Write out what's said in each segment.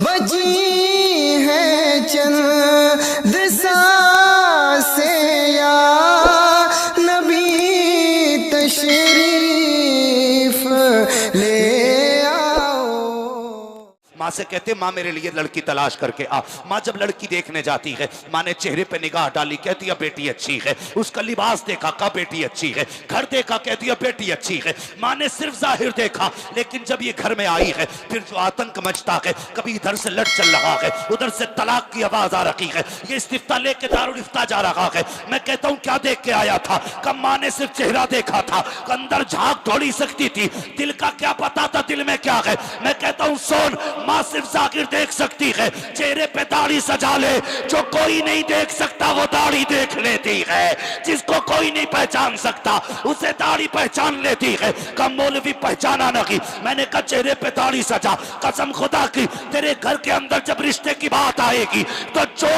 बजी है चंद सांसें या नबी तशरीफ ले आओ। माँ से कहते माँ मेरे लिए लड़की तलाश करके आ। माँ जब लड़की देखने जाती है, माँ ने चेहरे पे निगाह डाली, कहती है बेटी अच्छी है। उसका लिबास देखा, कहा बेटी अच्छी है। घर देखा, कहती है बेटी अच्छी है। माँ ने सिर्फ जाहिर देखा, लेकिन जब ये घर में आई है फिर जो आतंक मचता है, कभी इधर से लट चल रहा है, उधर से तलाक की आवाज आ रही है, ये इस्तिफ्ता लेके दारुल इफ्ता जा रहा है। मैं कहता हूँ क्या देख के आया था? कब माँ ने सिर्फ चेहरा देखा था, अंदर झांक थोड़ी सकती थी, दिल का क्या पता था दिल में क्या है। मैं कहता हूँ सोन, माँ सिर्फ जाकिर देख सकती है, चेहरे पे दाढ़ी सजा ले, जो कोई नहीं देख सकता वो दाढ़ी देख लेती है, जिसको कोई नहीं पहचान सकता उसे दाढ़ी पहचान लेती है। कम मौलवी पहचाना नहीं, मैंने कहा चेहरे पे दाढ़ी सजा, कसम खुदा की तेरे घर के अंदर जब रिश्ते की बात आएगी तो जो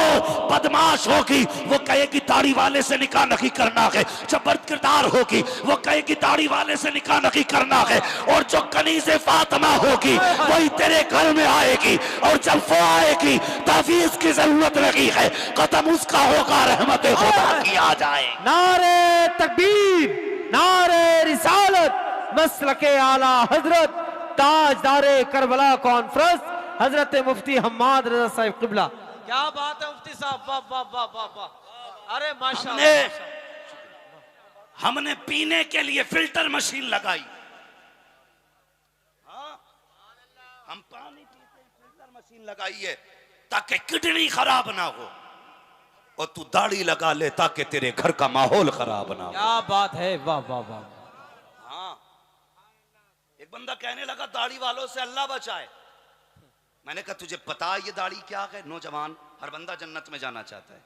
बदमाश होगी वो कहेगी दाढ़ी वाले से निकाह नहीं करना है, जो बद किरदार होगी वो कहेगी दाढ़ी वाले से निकाह नहीं करना है, और जो कनीज़े फातिमा होगी वही तेरे घर में आएगी, और जब वो आएगी तावीज़ की जरूरत नहीं है, कदम उसका होगा, रहमत खुदा की आ जाए। नारे तकबीर, नारे रिसालत, मसलके आला हजरत ताजदारे करबला कॉन्फ्रेंस हजरत मुफ्ती हम्माद रजा साहिब किबला। क्या बात है मुफ्ती साहब, वाह वाह वाह वाह वाह। अरे हमने माशाअल्लाह। हमने पीने के लिए फिल्टर मशीन लगाई। हाँ? हम पानी पीते हैं, फिल्टर मशीन लगाई है ताकि किडनी खराब ना हो, और तू दाढ़ी लगा ले ताकि तेरे घर का माहौल खराब ना हो। क्या बात है, वाह वाह वाह। हाँ, एक बंदा कहने लगा दाढ़ी वालों से अल्लाह बचाए। मैंने कहा तुझे पता है ये दाढ़ी क्या है? नौजवान, हर बंदा जन्नत में जाना चाहता है,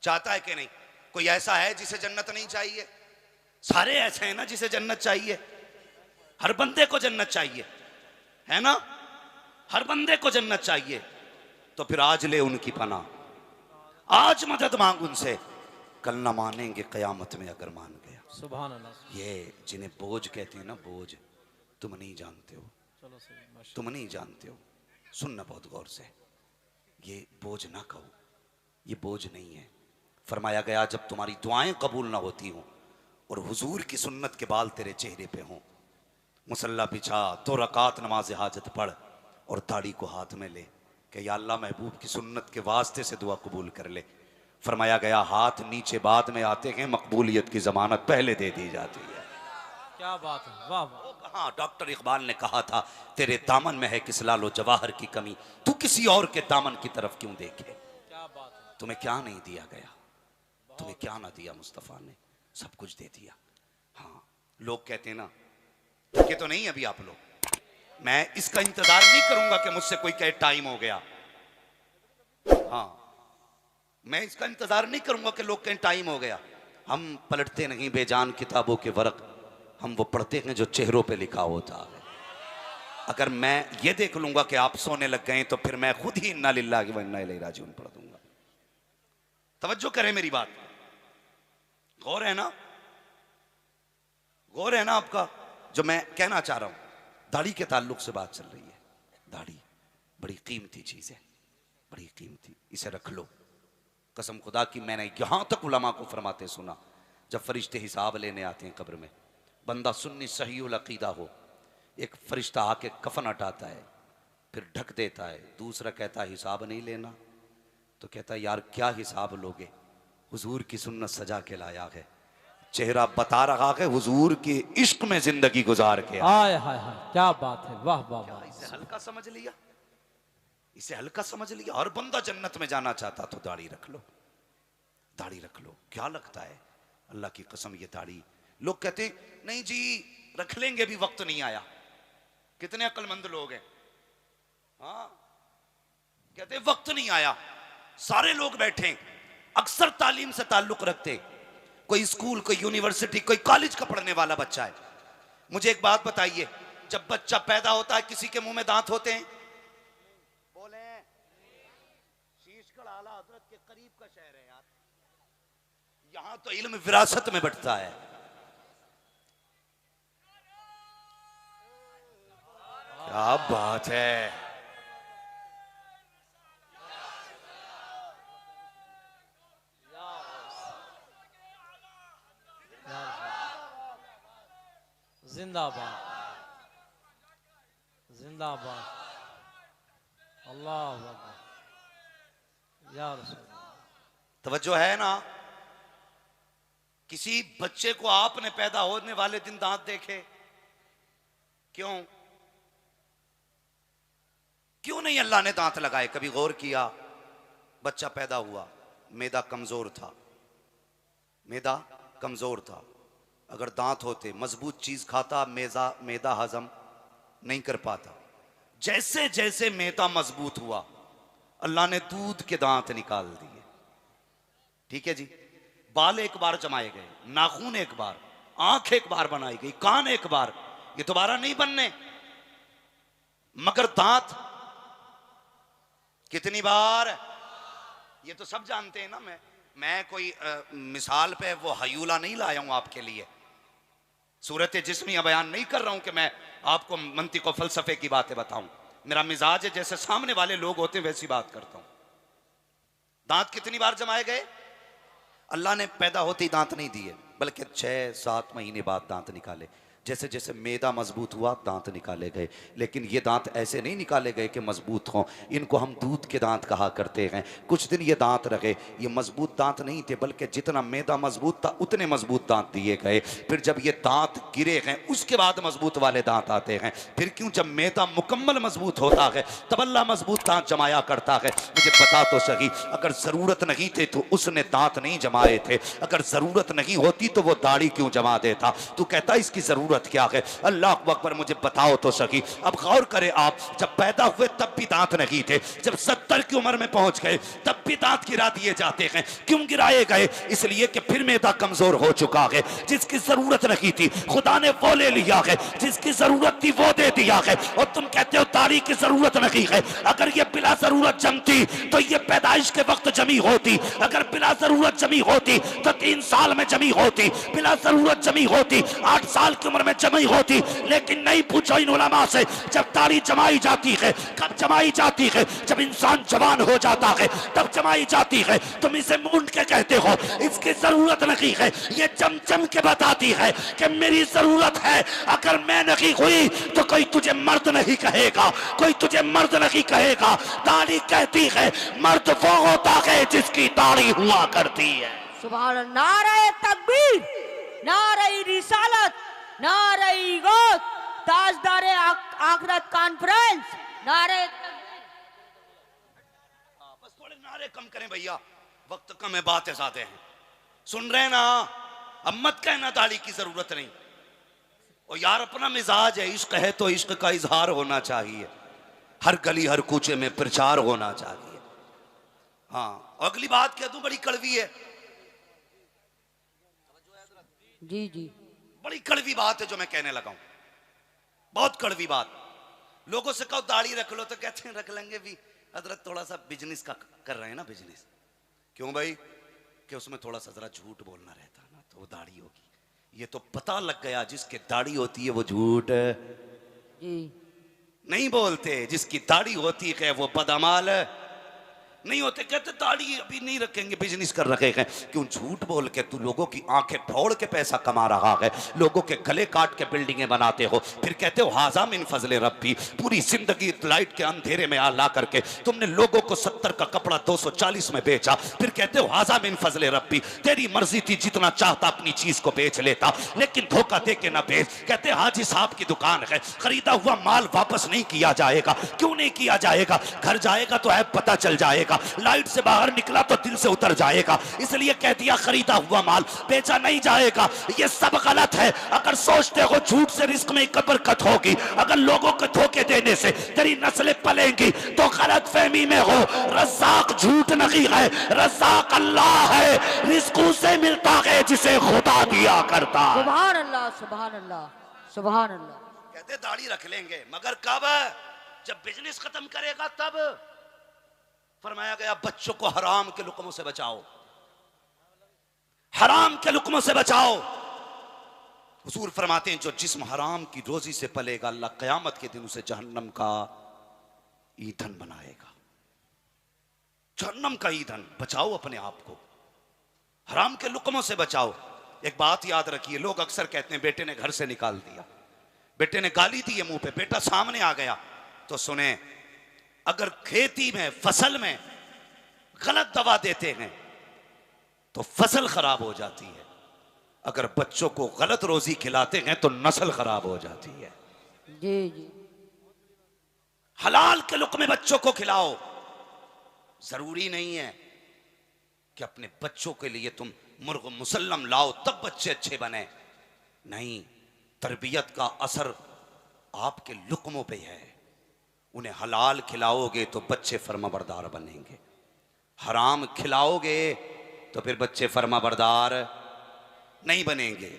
चाहता है कि नहीं? कोई ऐसा है जिसे जन्नत नहीं चाहिए? सारे ऐसे हैं ना जिसे जन्नत चाहिए। हर बंदे को जन्नत चाहिए, है ना? हर बंदे को जन्नत चाहिए। तो फिर आज ले उनकी पनाह, आज मदद मांग उनसे, कल ना मानेंगे कयामत में अगर मान गया। सुभान अल्लाह। ये जिन्हें बोझ कहते हैं ना, बोझ, तुम नहीं जानते हो, चलो सही, तुम नहीं जानते हो। सुनना बहुत गौर से, ये बोझ ना कहो, ये बोझ नहीं है। फरमाया गया जब तुम्हारी दुआएं कबूल ना होती हों और हुजूर की सुन्नत के बाल तेरे चेहरे पे हों, मुसल्ला बिछा, 2 रकात नमाज हाजत पढ़ और दाढ़ी को हाथ में ले कि या अल्लाह महबूब की सुन्नत के वास्ते से दुआ कबूल कर ले। फरमाया गया हाथ नीचे बाद में आते हैं, मकबूलियत की जमानत पहले दे दी जाती है। क्या बात है, वाह वाह। हाँ, डॉक्टर इकबाल ने कहा था तेरे दामन में है किस लालो जवाहर की कमी, तू किसी और के दामन की तरफ क्यों देखे। क्या बात है। तुम्हें क्या नहीं दिया गया, तुम्हें क्या ना दिया मुस्तफ़ा ने, सब कुछ दे दिया। हाँ, लोग कहते हैं ना, थके तो नहीं अभी आप लोग, मैं इसका इंतजार नहीं करूंगा कि मुझसे कोई कहे टाइम हो गया। हाँ, मैं इसका इंतजार नहीं करूंगा कि लोग कहें टाइम हो गया। हम पलटते नहीं बेजान किताबों के वर्क, हम वो पढ़ते हैं जो चेहरों पे लिखा होता है। अगर मैं ये देख लूंगा कि आप सोने लग गए तो फिर मैं खुद ही इन्ना लिल्लाहि व इन्ना इलैहि राजिऊन पढ़ दूंगा। तवज्जो करें मेरी बात, गौर है ना, गौर है ना आपका जो मैं कहना चाह रहा हूं। दाढ़ी के ताल्लुक से बात चल रही है। दाढ़ी बड़ी कीमती चीज है, बड़ी कीमती, इसे रख लो। कसम खुदा की मैंने यहां तक उलमा को फरमाते सुना, जब फरिश्ते हिसाब लेने आते हैं कब्र में, बंदा सुन्नी सहीउल अकीदा हो, एक फरिश्ता आके कफन हटाता है, फिर ढक देता है, दूसरा कहता है हिसाब नहीं लेना, तो कहता है यार क्या हिसाब लोगे, हुजूर की सुन्नत सजा के लाया है, चेहरा बता रहा है हुजूर के इश्क में जिंदगी गुजार के। हाय हाय हाय, क्या बात है, वाह वाह वाह। इसे हल्का समझ लिया, इसे हल्का समझ लिया। हर बंदा जन्नत में जाना चाहता तो दाढ़ी रख लो, दाढ़ी रख लो। क्या लगता है, अल्लाह की कसम ये दाढ़ी, लोग कहते नहीं जी रख लेंगे, अभी वक्त नहीं आया। कितने अक्लमंद लोग हैं, हाँ, कहते वक्त नहीं आया। सारे लोग बैठे, अक्सर तालीम से ताल्लुक रखते, कोई स्कूल, कोई यूनिवर्सिटी, कोई कॉलेज का पढ़ने वाला बच्चा है। मुझे एक बात बताइए, जब बच्चा पैदा होता है किसी के मुंह में दांत होते हैं? बोले, शीशगढ़ आला हजरत के करीब का शहर है यार, यहां तो इल्म विरासत में बढ़ता है। क्या बात है, जिंदाबाद जिंदाबाद अल्लाह अकबर या रसूल। तवज्जो है ना? किसी बच्चे को आपने पैदा होने वाले दिन दांत देखे? क्यों क्यों नहीं अल्लाह ने दांत लगाए? कभी गौर किया? बच्चा पैदा हुआ, मैदा कमजोर था, मैदा कमजोर था। अगर दांत होते, मजबूत चीज खाता, मैदा हजम नहीं कर पाता। जैसे जैसे मैदा मजबूत हुआ, अल्लाह ने दूध के दांत निकाल दिए। ठीक है जी। बाल एक बार जमाए गए, नाखून एक बार, आंख एक बार बनाई गई, कान एक बार, ये दोबारा नहीं बनने। मगर दांत कितनी बार? ये तो सब जानते हैं ना। मैं कोई मिसाल पे वो हयूला नहीं लाया हूं आपके लिए, सूरत जिस्मिया बयान नहीं कर रहा हूं कि मैं आपको मंतिक और फलसफे की बातें बताऊं। मेरा मिजाज है जैसे सामने वाले लोग होते हैं वैसी बात करता हूं। दांत कितनी बार जमाए गए? अल्लाह ने पैदा होते ही दांत नहीं दिए, बल्कि 6-7 महीने बाद दांत निकाले। जैसे जैसे मैदा मजबूत हुआ, दांत निकाले गए। लेकिन ये दांत ऐसे नहीं निकाले गए कि मजबूत हों, इनको हम दूध के दांत कहा करते हैं। कुछ दिन ये दांत रहे, ये मजबूत दांत नहीं थे, बल्कि जितना मैदा मजबूत था उतने मजबूत दांत दिए गए। फिर जब ये दांत गिरे हैं, उसके बाद मजबूत वाले दांत आते हैं। फिर क्यों? जब मैदा मुकम्मल मजबूत होता है तब अल्लाह मजबूत दांत जमाया करता है। मुझे बता तो सही, अगर जरूरत नहीं थी तो उसने दांत नहीं जमाए थे। अगर जरूरत नहीं होती तो वो दाढ़ी क्यों जमा देता? तू कहता इसकी जरूरत क्या है? अल्लाह अकबर, मुझे बताओ तो सही। अब गौर करें आप, जब पैदा हुए तब भी दांत नहीं थे, जब 70 की उम्र में पहुंच गए तब भी दांत गिरा दिए जाते हैं। क्यों गिराए गए? इसलिए कि फिर मैदा कमजोर हो चुका है। जिसकी जरूरत नहीं थी खुदा ने वो ले लिया है, जिसकी जरूरत थी वो दे दिया है। और तुम कहते हो दाढ़ी की जरूरत नहीं है। अगर ये बिला जरूरत जमती तो ये पैदाइश के वक्त जमी होती। अगर बिला जरूरत जमी होती तो 3 साल में जमी होती। बिला जरूरत जमी होती 8 साल की उम्र में जमी होती। लेकिन नहीं, पूछो इन उलमा से, जब दाढ़ी जमाई जाती है, कब जमाई जाती है? जब इंसान जवान हो जाता है तब जमाई जाती है। तुम इसे मूंड के कहते हो, इसकी जरूरत नहीं है। ये चमचम के बताती है कि मेरी जरूरत है। अगर मैं नहीं हुई तो कोई तुझे मर्द नहीं कहेगा, कोई तुझे मर्द नहीं कहेगा। दाढ़ी कहती है मर्द वो होता है जिसकी दाढ़ी हुआ करती है। सुभान अल्लाह। नारे तकबीर, नारे रिसालत, नारे गौत, ताजदारे आखिरत कॉन्फ्रेंस, नारे बस थोड़े नारे कम करें भैया, वक्त कम है, बातें ज्यादा हैं। सुन रहे ना? अब मत कहना दाढ़ी की जरूरत नहीं। और यार अपना मिजाज है, इश्क है तो इश्क का इजहार होना चाहिए, हर गली हर कूचे में प्रचार होना चाहिए। हाँ, अगली बात कह दूं, बड़ी कड़वी है। जी जी, बड़ी कड़वी बात है जो मैं कहने लगा हूं, बहुत कड़वी बात। लोगों से कहो दाढ़ी रख लो तो कहते हैं रख लेंगे भी, हजरत थोड़ा सा बिजनेस का कर रहे हैं ना, बिजनेस। क्यों भाई? कि उसमें थोड़ा सा जरा झूठ बोलना रहता ना, तो वो दाढ़ी होगी। ये तो पता लग गया, जिसके दाढ़ी होती है वो झूठ जी नहीं बोलते, जिसकी दाढ़ी होती है वो बदअमाल नहीं होते। कहते दाढ़ी अभी नहीं रखेंगे, बिजनेस कर रखे हैं। क्यों? झूठ बोल के तू लोगों की आंखें फोड़ के पैसा कमा रहा है, लोगों के गले काट के बिल्डिंगें बनाते हो, फिर कहते हो हाजा मिन फजले रब्बी। पूरी जिंदगी लाइट के अंधेरे में ला करके तुमने लोगों को 70 का कपड़ा 240 में बेचा, फिर कहते हो हाजा मिन फजले रब्बी। तेरी मर्जी थी, जितना चाहता अपनी चीज को बेच लेता, लेकिन धोखा दे के ना बेच। कहते हाजी साहब की दुकान है, खरीदा हुआ माल वापस नहीं किया जाएगा। क्यों नहीं किया जाएगा? घर जाएगा तो ऐप पता चल जाएगा, लाइट से बाहर निकला तो दिल से उतर जाएगा। इसलिए कह दिया खरीदा हुआ माल बेचा नहीं जाएगा। ये सब गलत है। अगर सोचते हो झूठ से रिस्क में बरकत होगी, अगर लोगों को धोखे देने से तेरी नस्लें पलेंगी, तो गलत फहमी में हो। रज़ाक झूठ नहीं है, रज़ाक अल्लाह है। रिस्क उसे मिलता है जिसे खुदा दिया करता। सुभान अल्लाह, सुभान अल्लाह, सुभान अल्लाह। कहते दाढ़ी रख लेंगे, मगर कब? जब बिजनेस खत्म करेगा तब। फरमाया गया बच्चों को हराम के लुक्मों से बचाओ, हराम के लुक्मों से बचाओ। हुजूर फरमाते हैं जो जिस्म हराम की रोजी से पलेगा, अल्लाह कयामत के दिन उसे जहन्नम का ईंधन बनाएगा। जहन्नम का ईंधन। बचाओ अपने आप को, हराम के लुक्मों से बचाओ। एक बात याद रखिए, लोग अक्सर कहते हैं बेटे ने घर से निकाल दिया, बेटे ने गाली दी है मुंह पे, बेटा सामने आ गया तो सुने, अगर खेती में फसल में गलत दवा देते हैं तो फसल खराब हो जाती है, अगर बच्चों को गलत रोजी खिलाते हैं तो नस्ल खराब हो जाती है। जी जी हलाल के लुक़मे बच्चों को खिलाओ। जरूरी नहीं है कि अपने बच्चों के लिए तुम मुर्ग मुसल्लम लाओ तब बच्चे अच्छे बने, नहीं, तरबियत का असर आपके लुक़मों पे है। उन्हें हलाल खिलाओगे तो बच्चे फर्माबरदार बनेंगे, हराम खिलाओगे तो फिर बच्चे फर्माबरदार नहीं बनेंगे।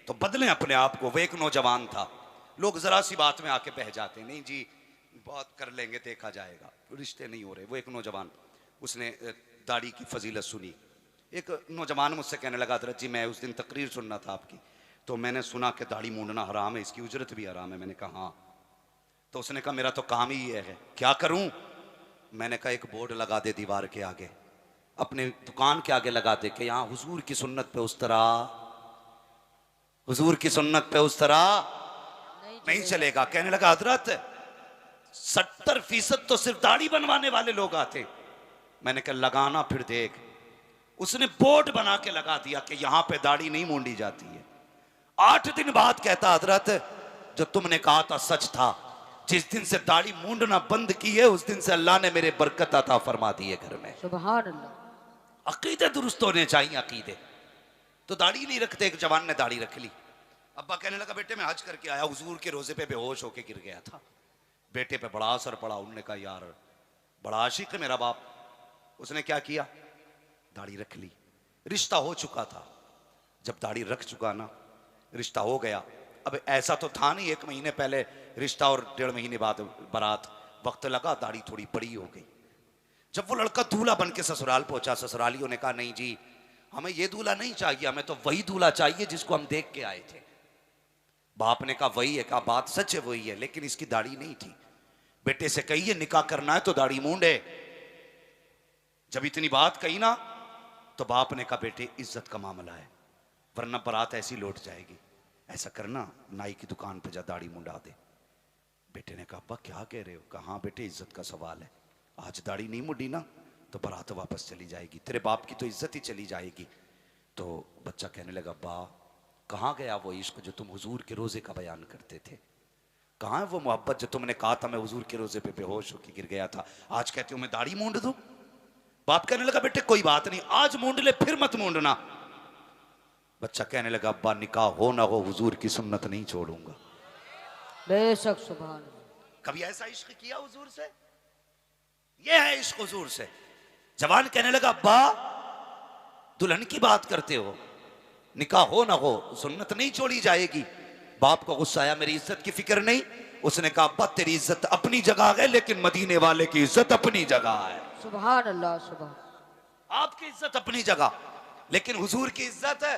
तो बदलें अपने आप को। वो एक नौजवान था, लोग जरा सी बात में आके बह जाते हैं, नहीं जी बात कर लेंगे देखा जाएगा, रिश्ते नहीं हो रहे। वो एक नौजवान, उसने दाढ़ी की फजीलत सुनी। एक नौजवान मुझसे कहने लगा, हज़रत जी मैं उस दिन तकरीर सुनना था आपकी, तो मैंने सुना कि दाढ़ी मूंडना हराम है, इसकी उजरत भी हराम है। मैंने कहा हाँ। तो उसने कहा मेरा तो काम ही ये है, क्या करूं? मैंने कहा एक बोर्ड लगा दे दीवार के आगे, अपने दुकान के आगे लगा दे कि यहाँ हुजूर की सुन्नत पे उस तरह, हुजूर की सुन्नत पे उस तरह नहीं चलेगा। कहने लगा हजरत 70% तो सिर्फ दाढ़ी बनवाने वाले लोग आते। मैंने कहा लगाना फिर देख। उसने बोर्ड बना के लगा दिया कि यहां पे दाढ़ी नहीं मूंडी जाती है। 8 दिन बाद कहता हजरत जो तुमने कहा था सच था, जिस दिन से दाढ़ी मूंडना बंद की है उस दिन से अल्लाह ने मेरे बरकत अता फरमा दी है घर में। सुभान अल्लाह। अकीदे दुरुस्त होने चाहिए, अकीदे। तो दाढ़ी नहीं रखते, एक जवान ने दाढ़ी रख ली। अब्बा कहने लगा बेटे मैं हज करके आया, हुजूर के रोजे पे बेहोश होके गिर गया था। बेटे पे बड़ा असर पड़ा। उन्होंने कहा यार बड़ा आशिक है मेरा बाप। उसने क्या किया, दाढ़ी रख ली। रिश्ता हो चुका था, जब दाढ़ी रख चुका ना, रिश्ता हो गया। अब ऐसा तो था नहीं 1 महीने पहले रिश्ता और 1.5 महीने बाद बारात, वक्त लगा, दाढ़ी थोड़ी बड़ी हो गई। जब वो लड़का दूल्हा बन के ससुराल पहुंचा, ससुरालियों ने कहा नहीं जी हमें ये दूल्हा नहीं चाहिए, हमें तो वही दूल्हा चाहिए जिसको हम देख के आए थे। बाप ने कहा वही है, कहा बात सच है वही है, लेकिन इसकी दाढ़ी नहीं थी। बेटे से कहिए निकाह करना है तो दाढ़ी मूंडे। जब इतनी बात कही ना तो बाप ने कहा बेटे इज्जत का मामला है, वरना बारात ऐसी लौट जाएगी, ऐसा करना नाई की दुकान पे जा दाढ़ी मुंडा दे। बेटे ने कहा अब्बा क्या कह रहे हो? कहा हाँ बेटे इज्जत का सवाल है, आज दाढ़ी नहीं मुंडी ना तो बारात वापस चली जाएगी, तेरे बाप की तो इज्जत ही चली जाएगी। तो बच्चा कहने लगा अब्बा कहाँ गया वो इश्क जो तुम हुजूर के रोजे का बयान करते थे? कहाँ है वो मोहब्बत जो तुमने कहा था मैं हुजूर के रोजे पे बेहोश होकर गिर गया था, आज कहते हो मैं दाढ़ी मूंड दूं? बाप कहने लगा बेटे कोई बात नहीं, आज मूंड ले फिर मत मूंडना। बच्चा कहने लगा अब्बा निकाह हो ना हो हुजूर की सुन्नत नहीं छोड़ूंगा। बेशक सुभान अल्लाह। कभी ऐसा इश्क किया हुजूर से? ये है इश्क हुजूर से। जवान कहने लगा अब्बा दुल्हन की बात करते हो, निकाह हो ना हो सुन्नत नहीं छोड़ी जाएगी। बाप को गुस्सा आया, मेरी इज्जत की फिक्र नहीं? उसने कहा अब्बा तेरी इज्जत अपनी जगह है लेकिन मदीने वाले की इज्जत अपनी जगह है। सुभान अल्लाह। सुभान। आपकी इज्जत अपनी जगह लेकिन हुजूर की इज्जत है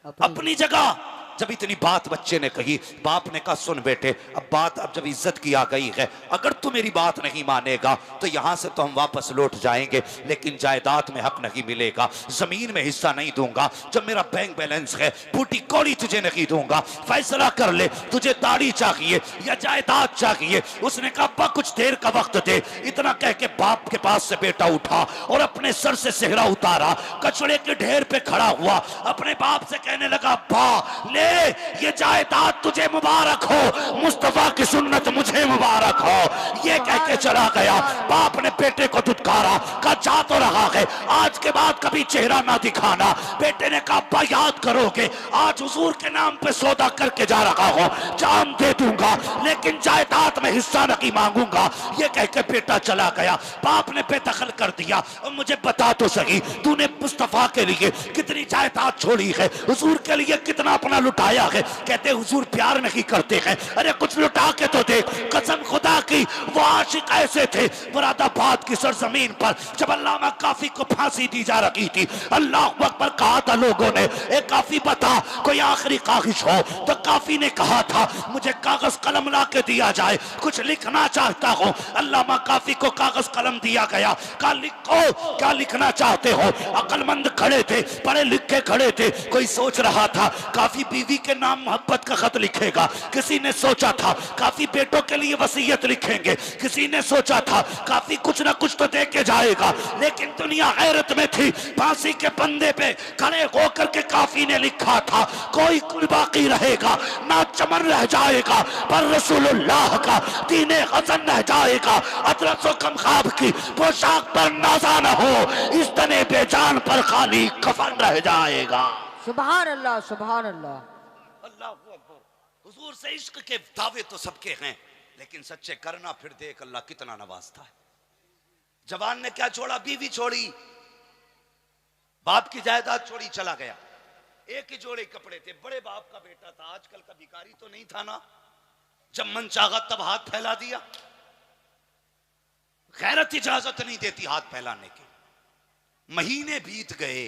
अपनी जगह। जब इतनी बात बच्चे ने कही, बाप ने कहा सुन बेटे अब बात अब जब इज्जत की आ गई है, अगर तू मेरी बात नहीं मानेगा तो यहां से तो हम वापस लौट जाएंगे, लेकिन जायदाद में हक नहीं मिलेगा, जमीन में हिस्सा नहीं दूंगा, जब मेरा बैंक बैलेंस है बूटी कौड़ी तुझे नहीं दूंगा, फैसला कर ले तुझे दाढ़ी चाहिए या जायदाद चाहिए। उसने कहा अब्बा कुछ देर का वक्त दे। इतना कह के बाप के पास से बेटा उठा और अपने सर से सेहरा उतारा, कचड़े के ढेर पे खड़ा हुआ, अपने बाप से कहने लगा अब्बा ले ये जायदाद तुझे मुबारक हो, मुस्तफा की सुन्नत मुझे मुबारक हो। ये कह के चला गया। बाप ने बेटे को दुत्कारा, कहा जा तो रहा है आज के बाद कभी चेहरा ना दिखाना। बेटे ने कहा अब्बा याद करोगे आज हुजूर के नाम पे सौदा करके जा रहा हो, जान दे दूंगा लेकिन जायदाद में हिस्सा नहीं मांगूंगा। ये कह के बेटा चला गया। बाप ने बेदखल कर दिया। मुझे बता तो सही तूने मुस्तफा के लिए कितनी जायदाद छोड़ी है, हुजूर के लिए कितना अपना लुटाया है? कहते हुजूर प्यार नहीं करते हैं। अरे कुछ लुटा के तो दे। कसम खुदा की वो आशिक ऐसे थे। मुरादाबाद की सरजमीन पर जब अल्लामा काफी को फांसी दी जा रही थी, अल्लाह अकबर कहा था लोगों ने ए काफी बता कोई आखिरी ख्वाहिश हो, तो काफी ने कहा था मुझे कागज कलम ला के दिया जाए, कुछ लिखना चाहता हूं। अल्लामा काफी को कागज कलम दिया गया। कहा लिखो क्या लिखना चाहते हो? अक्लमंद खड़े थे, पढ़े लिखे खड़े थे। कोई सोच रहा था, काफी बीवी के नाम मोहब्बत का खत लिखेगा, किसी ने सोचा था काफी बेटों के लिए वसीयत लिखेंगे, किसी ने सोचा था काफी कुछ ना कुछ तो दे के जाएगा, लेकिन दुनिया गैरत में थी। फांसी के पंदे पे खड़े होकर के काफी ने लिखा था, कोई कुल बाकी रहेगा ना चमन रह जाएगा, पर रसूलुल्लाह का दीने हसन रह जाएगा। अदरसो कम ख्वाब की पोशाक पर नाजा न हो, इस तने बेजान पर खाली कफन रह जाएगा। सुभान अल्लाह, सुभान अल्लाह। अल्लाह अकबर। हुजूर से इश्क के दावे तो सबके हैं, लेकिन सच्चे करना फिर देख अल्लाह कितना नवाजता है। जवान ने क्या छोड़ा, बीवी छोड़ी, बाप की जायदाद छोड़ी, चला गया। एक ही जोड़े कपड़े थे, बड़े बाप का बेटा था, आजकल का भिखारी तो नहीं था ना, जब मन चाहा तब हाथ फैला दिया। गैरत इजाजत नहीं देती हाथ फैलाने की। महीने बीत गए,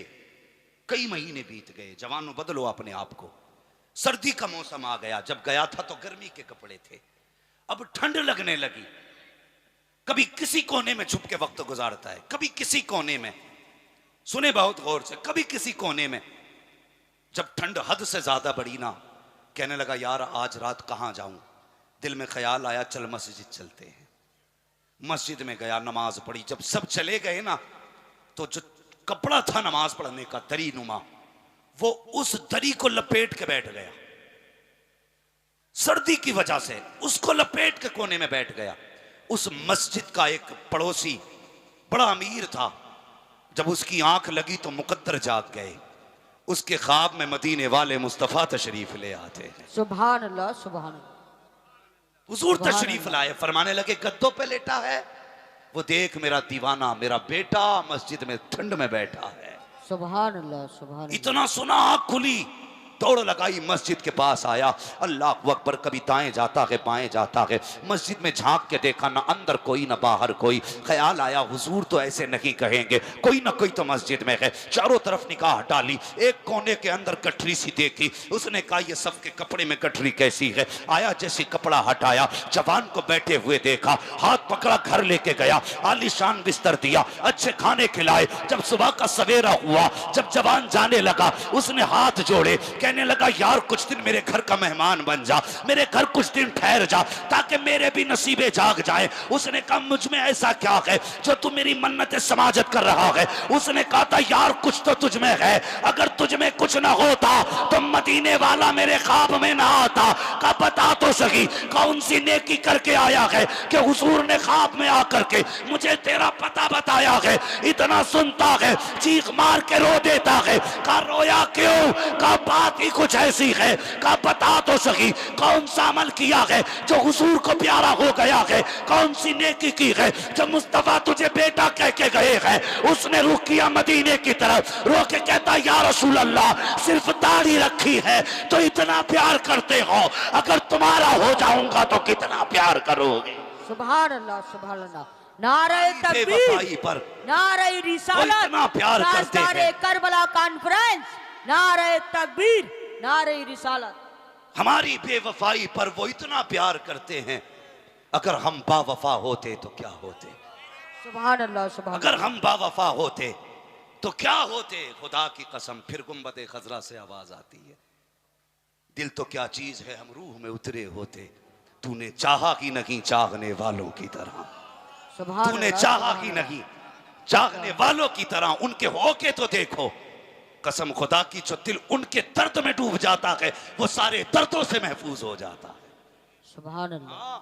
कई महीने बीत गए। जवानों बदलो अपने आप को। सर्दी का मौसम आ गया, जब गया था तो गर्मी के कपड़े थे, अब ठंड लगने लगी। कभी किसी कोने में छुप के वक्त गुजारता है, कभी किसी कोने में, सुने बहुत गौर से, कभी किसी कोने में। जब ठंड हद से ज्यादा बढ़ी ना, कहने लगा यार आज रात कहां जाऊं। दिल में ख्याल आया चल मस्जिद चलते हैं। मस्जिद में गया, नमाज पढ़ी। जब सब चले गए ना, तो जो कपड़ा था नमाज पढ़ने का, दरी नुमा, वो उस दरी को लपेट के बैठ गया। सर्दी की वजह से उसको लपेट के कोने में बैठ गया। उस मस्जिद का एक पड़ोसी बड़ा अमीर था, जब उसकी आंख लगी तो मुकद्दर जाग गए। उसके ख्वाब में मदीने वाले मुस्तफा तशरीफ ले आते हैं। सुभान अल्लाह, सुभान अल्लाह। हुजूर तशरीफ लाए, फरमाने लगे गद्दों पे लेटा है, वो देख मेरा दीवाना, मेरा बेटा मस्जिद में ठंड में बैठा है। सुभान अल्लाह, सुभान अल्लाह। इतना सुना आंख खुली, दौड़ लगाई, मस्जिद के पास आया। अल्लाह अकबर, कभी दाएं जाता है बाएं जाता है। मस्जिद में झांक के देखा, ना अंदर कोई ना बाहर कोई। ख्याल आया हुजूर तो ऐसे नहीं कहेंगे, कोई ना कोई तो मस्जिद में है। चारों तरफ निगाह डाली, एक कोने के अंदर गठरी सी देखी। उसने कहा ये सबके कपड़े में गठरी कैसी है। आया, जैसे कपड़ा हटाया, जवान को बैठे हुए देखा, हाथ पकड़ा, घर लेके गया, आलीशान बिस्तर दिया, अच्छे खाने खिलाए। जब सुबह का सवेरा हुआ, जब जवान जाने लगा, उसने हाथ जोड़े, कहने लगा यार कुछ दिन मेरे घर का मेहमान बन जा, मेरे घर कुछ दिन ठहर जा, ताकि मेरे भी नसीबे जाग जाए। उसने कहा मुझ में ऐसा क्या है जो तू मेरी मन्नतें समाजत कर रहा है। उसने कहा था यार कुछ तो तुझ में है, अगर तुझ में कुछ ना होता तो मदीने वाला मेरे ख्वाब में ना आता। का बता तो सही कौन सी नेकी करके आया है कि हुजूर ने ख्वाब में आकर के मुझे तेरा पता बताया है। इतना सुनता है, चीख मार के रो देता है। का रोया क्यों? का बात ही कुछ ऐसी है। का बता तो सही कौन सा अमल किया है जो हुजूर को प्यारा हो गया है, कौन सी नेकी की है जो मुस्तफा तुझे बेटा कह के गए हैं। उसने रुख किया मदीने की तरफ, रो के कहता या रसूल अल्लाह सिर्फ दाढ़ी रखी है तो इतना प्यार करते हो, अगर तुम्हारा हो जाऊंगा तो कितना प्यार करोगे। सुभान अल्लाह, सुभान अल्लाह। नारे बेवफाई पर नारे रिसालत, इतना प्यार करते हैं। करबला कॉन्फ्रेंस, नारे तकबीर, नारे रिसालत। हमारी बेवफाई पर वो इतना प्यार करते हैं। अगर हम बावफा होते तो क्या होते। सुभान अल्लाह, सुभान अगर हम बावफा होते तो क्या होते। खुदा की कसम, फिर गुंबद खजरा से आवाज आती है, दिल तो क्या चीज है हम रूह में उतरे होते। तूने चाहा कि नहीं चाहने वालों की तरह, तूने चाहा कि नहीं चाहने वालों की तरह। उनके होके तो देखो, कसम खुदा की, जो दिल उनके दर्द में डूब जाता है वो सारे दर्दों से महफूज हो जाता है। सुभान अल्लाह,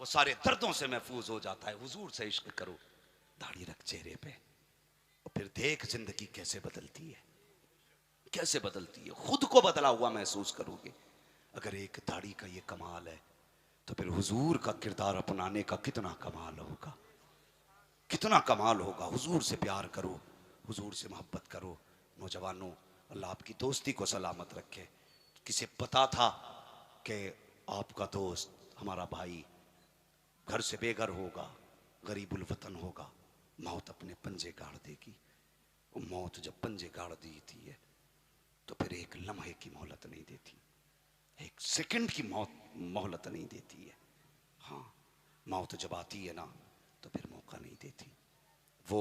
वो सारे दर्दों से महफूज हो जाता है। हुजूर से इश्क करो, दाढ़ी रख चेहरे पे, और फिर देख जिंदगी कैसे बदलती है, कैसे बदलती है। खुद को बदला हुआ महसूस करोगे। अगर एक दाढ़ी का ये कमाल है तो फिर हुजूर का किरदार अपनाने का कितना कमाल होगा, कितना कमाल होगा। हुजूर से प्यार करो, हुजूर से मोहब्बत करो। नौजवानों, अल्लाह आपकी दोस्ती को सलामत रखे। किसे पता था कि आपका दोस्त, हमारा भाई घर से बेघर होगा, गरीबुल वतन होगा, मौत अपने पंजे गाड़ देगी। वो मौत जब पंजे गाड़ देती है तो फिर एक लम्हे की मोहलत नहीं देती, एक सेकंड की मोहलत नहीं देती है। हाँ, मौत जब आती है ना तो फिर मौका नहीं देती। वो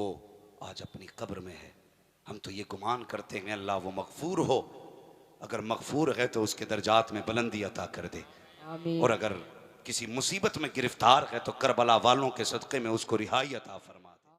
आज अपनी कब्र में है। हम तो ये गुमान करते हैं अल्लाह वो मगफूर हो, अगर मगफूर है तो उसके दर्जात में बुलंदी अता कर दे, आमीन। और अगर किसी मुसीबत में गिरफ्तार है तो करबला वालों के सदक़े में उसको रिहाई अता फरमा।